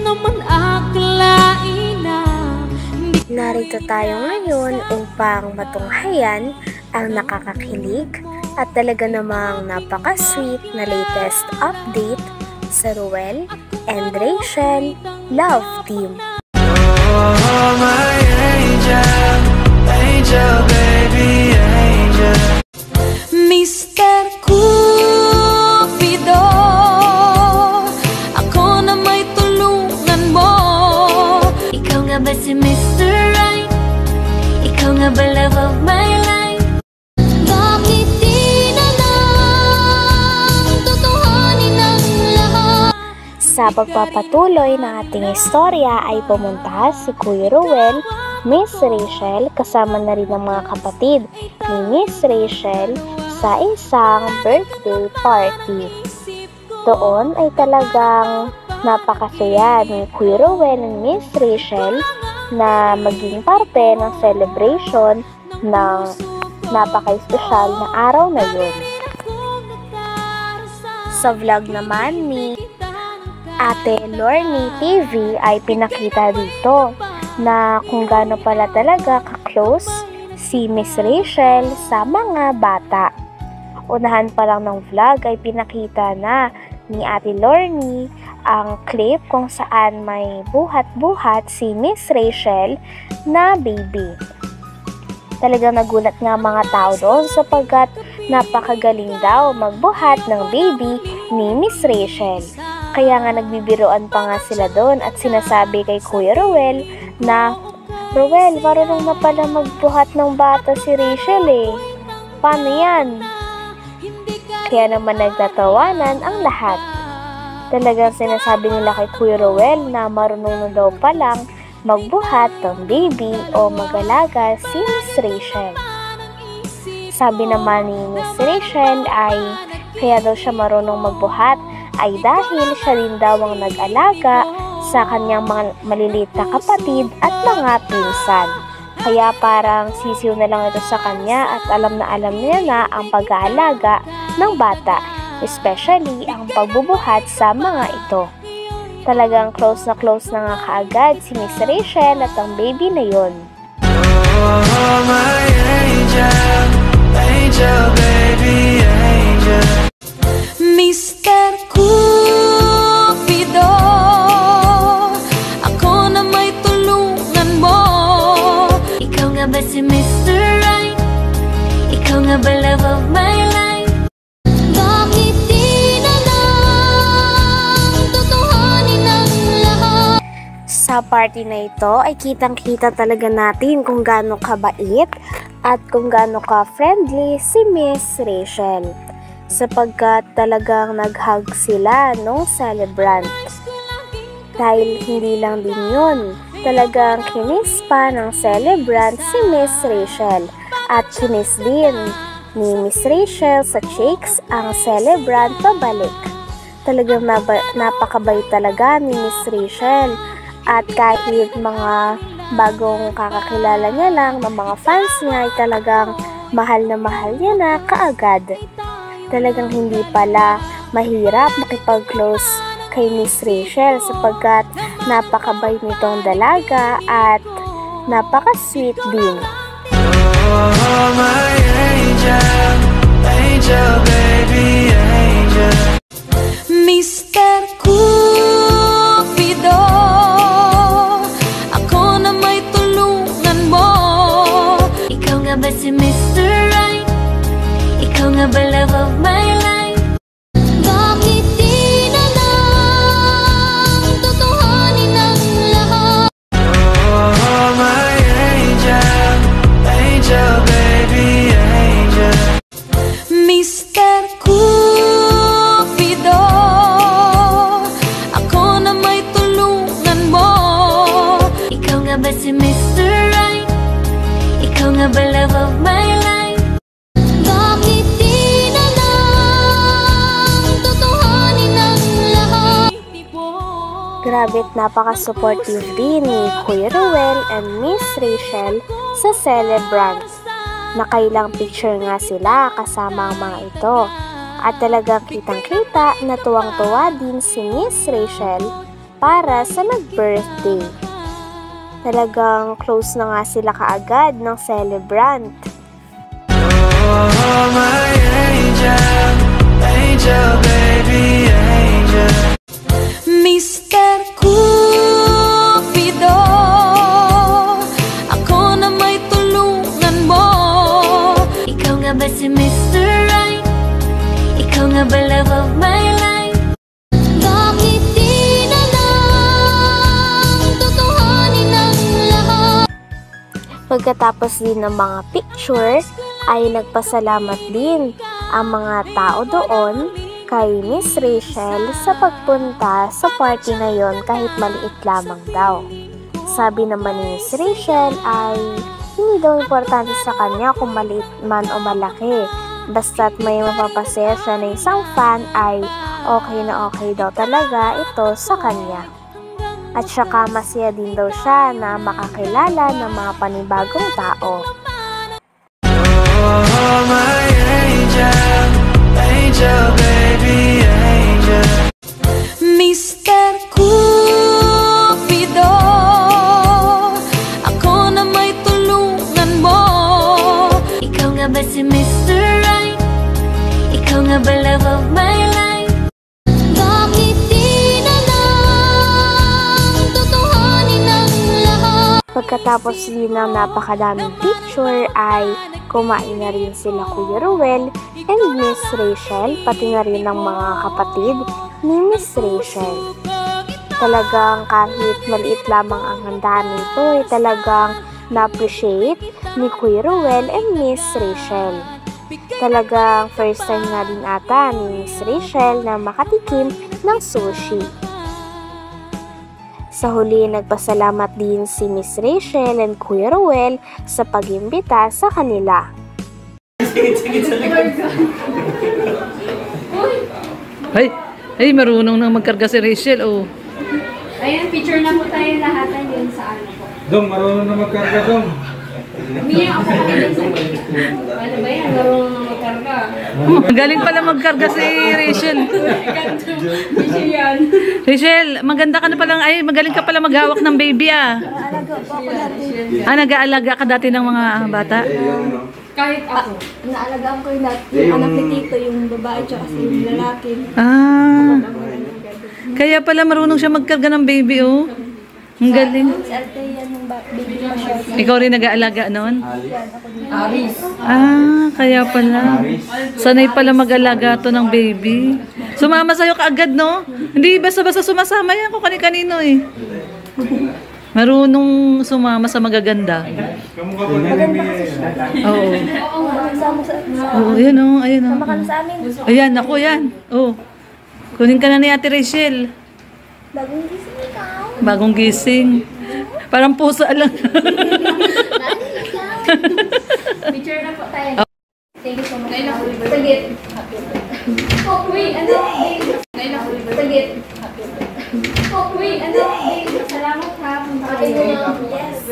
naman akalain na Narito tayo ngayon upang matunghayan ang nakakakilig at talaga namang napaka-sweet na latest update sa Ruel and Rachel Love Team. Oh, my angel, angel, baby, angel. Mr. Cupido, ako na may tulungan mo. Ikaw nga ba si Mr. Right? Ikaw nga ba love of my life? Bakit di na lang tutuhanin ang lahat? Sa pagpapatuloy ng ating istorya ay pumunta si Kuya Ruel, Miss Rachel, kasama na rin ang mga kapatid ni Miss Rachel sa isang birthday party. Doon ay talagang napakasaya ni Kuya Ruel and Miss Rachel na maging parte ng celebration ng napaka-espesyal na araw na yun. Sa vlog naman ni Ate Lorny TV ay pinakita dito na kung gaano pala talaga ka-close si Miss Rachel sa mga bata. Unahan pa lang ng vlog ay pinakita na ni Ate Lorny ang clip kung saan may buhat-buhat si Miss Rachel na baby. Talagang nagulat nga mga tao doon sapagkat napakagaling daw magbuhat ng baby ni Miss Rachel. Kaya nga nagbibiroan pa nga sila doon at sinasabi kay Kuya Ruel na, Ruel, marunong na pala magbuhat ng bata si Rachel eh. Paano yan? Kaya naman nagtatawanan ang lahat. Talagang sinasabi nila kay Kuya Ruel na marunong na daw palang magbuhat ng baby o mag-alaga si Miss Rachel. Sabi naman ni Miss Rachel ay kaya daw siya marunong magbuhat ay dahil siya din daw ang nag-alaga sa kanyang mga maliliit na kapatid at mga pinsan. Kaya parang sisiw na lang ito sa kanya at alam niya na ang pag-aalaga ng bata, especially ang pagbubuhat sa mga ito. Talagang close na nga kaagad si Miss Rachel at ang baby na yon. Oh, my angel, angel, baby, angel. Mr. Cupido, ako na may tulungan mo. Ikaw nga ba si Mr. Right? Ikaw nga ba love of my life? Bakit di na lang tutuhanin ang lahat? Sa party na ito ay kitang-kita talaga natin kung gaano kabait at kung gaano ka-friendly si Miss Rachel. Sapagkat talagang nag-hug sila nung celebrant. Dahil hindi lang din yun, talagang kinis pa ng celebrant si Miss Rachel at kinis din ni Miss Rachel sa cheeks ang celebrant pabalik. Talagang napakabait talaga ni Miss Rachel at kahit mga bagong kakakilala niya lang ng mga fans niya ay talagang mahal na mahal niya na kaagad. Talagang hindi pala mahirap makipag-close kay Miss Rachel sapagkat napakabait nitong dalaga at napaka-sweet din. Oh, my angel, angel, baby, angel. Mr. Cupido, ako na may tulungan mo. Ikaw nga ba si Mr. Right? Ikaw nga ba love of my life? Bakit di na lang tutuhanin ang lahat? Oh, my angel, angel, baby, angel. Mr. Cupido, ako na may tulungan mo. Ikaw nga ba si Mr. Right? Ikaw nga ba love of my life? Bakit di na lang tutuhanin ang lahat? Grabe't napaka-supportive din ni Kuya Ruel and Miss Rachel sa celebrant. Nakailang picture nga sila kasama ang mga ito. At talagang kitang-kita na tuwang-tuwa din si Miss Rachel para sa nag-birthday. Talagang close na nga sila kaagad ng celebrant. Oh, my angel, angel, baby, angel. Mr. Cupido, ako na may tulungan mo. Ikaw nga ba si Mr. Right? Ikaw nga ba love of my life? Bakit di na lang tutuhanin ang lahat? Pagkatapos din ng mga picture, ay nagpasalamat din ang mga tao doon kay Miss Rachel sa pagpunta sa party na yon kahit maliit lamang daw. Sabi naman ni Miss Rachel ay hindi daw importante sa kanya kung maliit man o malaki. Basta't may mapapasaya siya na isang fan ay okay na okay daw talaga ito sa kanya. At saka masaya din daw siya na makakilala ng mga panibagong tao. Oh, my angel, angel, baby, angel. Mr. Cupido, ako na may tulungan mo. Ikaw nga ba si Mr. Right? Ikaw nga ba love of my life? Bakit di na lang tutuhanin ang lahat? Pagkatapos din ng napakadaming picture ay kumain na rin sila Kuya Ruel and Miss Rachel, pati na rin ng mga kapatid ni Miss Rachel. Talagang kahit maliit lamang ang handaan nito ay talagang na-appreciate ni Kuya Ruel and Miss Rachel. Talagang first time nga din ata ni Miss Rachel na makatikim ng sushi. Sa huli, nagpasalamat din si Miss Rachel and Kuya Ruel sa pag-imbita sa kanila. Ay, marunong nang magkarga si Rachel, oh. Ayan, picture na po tayo lahat yun sa ano po. Dong, marunong na magkarga, Dong. Umiyak ako kanina sa ano ba yan? Marunong na magkarga. Galing pala magkarga si Rachel. Picture yan. Rachel, maganda ka na palang, ay, magaling ka pala maghawak ng baby, ah. Nag-aalaga ka dati ng mga bata? Kahit ako. Naalagaan ko yung anak ni Tito, yung babae tsaka yung lalaki. Kaya pala marunong siya magkarga ng baby, oh. Ang galing. Si Althea yung baby pa siya. Ikaw rin nag-aalaga noon? Aris. Kaya pala. Sanay pala mag-alaga to ng baby. Sumama sa'yo kaagad, no? Hindi basta-basta sumasama yan kung kani-kanino, eh. Marunong sumama sa magaganda. Maganda kasi siya. Oo. Sama sa Oo, ayan, oh. Ayan, oh. sama ka na sa amin. Ayan, ako yan. Oh. Kunin ka na ni Ate Rachel. Bagong gising ikaw. Bagong gising. Parang pusa lang. Picture na po tayo. Thank you so much. Sagit. Oh, wait, ano? Sagit. Oh, wait, ano? Salamat ha. Yes.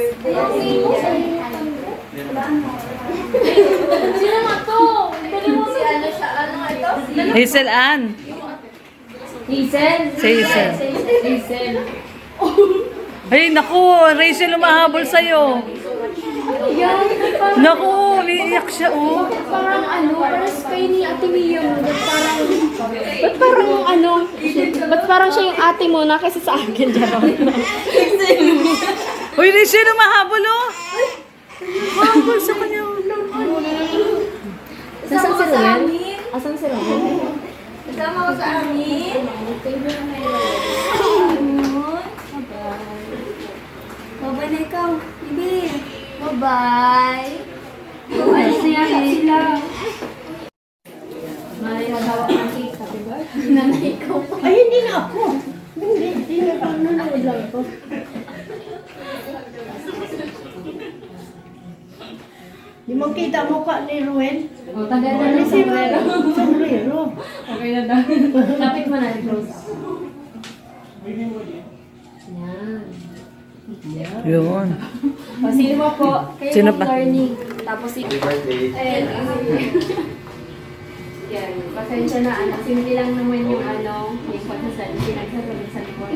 Sino nga to? Si ano siya? Ano nga ito? Hazel Ann. Hazel? Hazel. Hazel. Ay, naku. Rachel, umahabol sa'yo. Yan. Naku, umiiyak siya, oh. Parang ano, parang spy ni Ate Mia mo. Ba't parang ano, ba't parang siya yung ate mo na kaysa sa akin, Jarong? Uy, Rachel, umahabol, oh. Umahabol sa kanya. Nasaan si Ruel? Asan si Ruel? Kasama ko sa amin. Bye-bye na ikaw. Bibi. Bye-bye. Bye-bye sila. Malay na hawak ng cake, sabi ba? Nanay ko pa. Ay, hindi na ako. Hindi na ako. Nanonood lang ako. Di mo kita mukha ni Ruel? O, tagal na ng sombrero. Sombrero. Okay na daw. Lapit mo na, close up. Yan. Yun. O, sino mo po? Kayo Sino po pa? learning. Tapos si... Yan. Pasensya na, anak. Simple lang naman yung yung pagsasabi, pinagsasabi sa likod.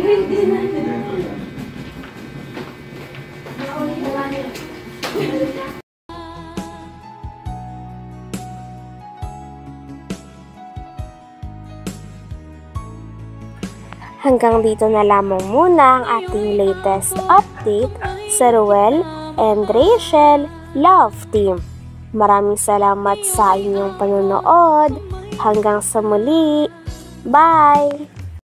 Hanggang dito na lamang muna ang ating latest update sa Ruel and Rachel Love Team. Maraming salamat sa inyong panonood. Hanggang sa muli. Bye!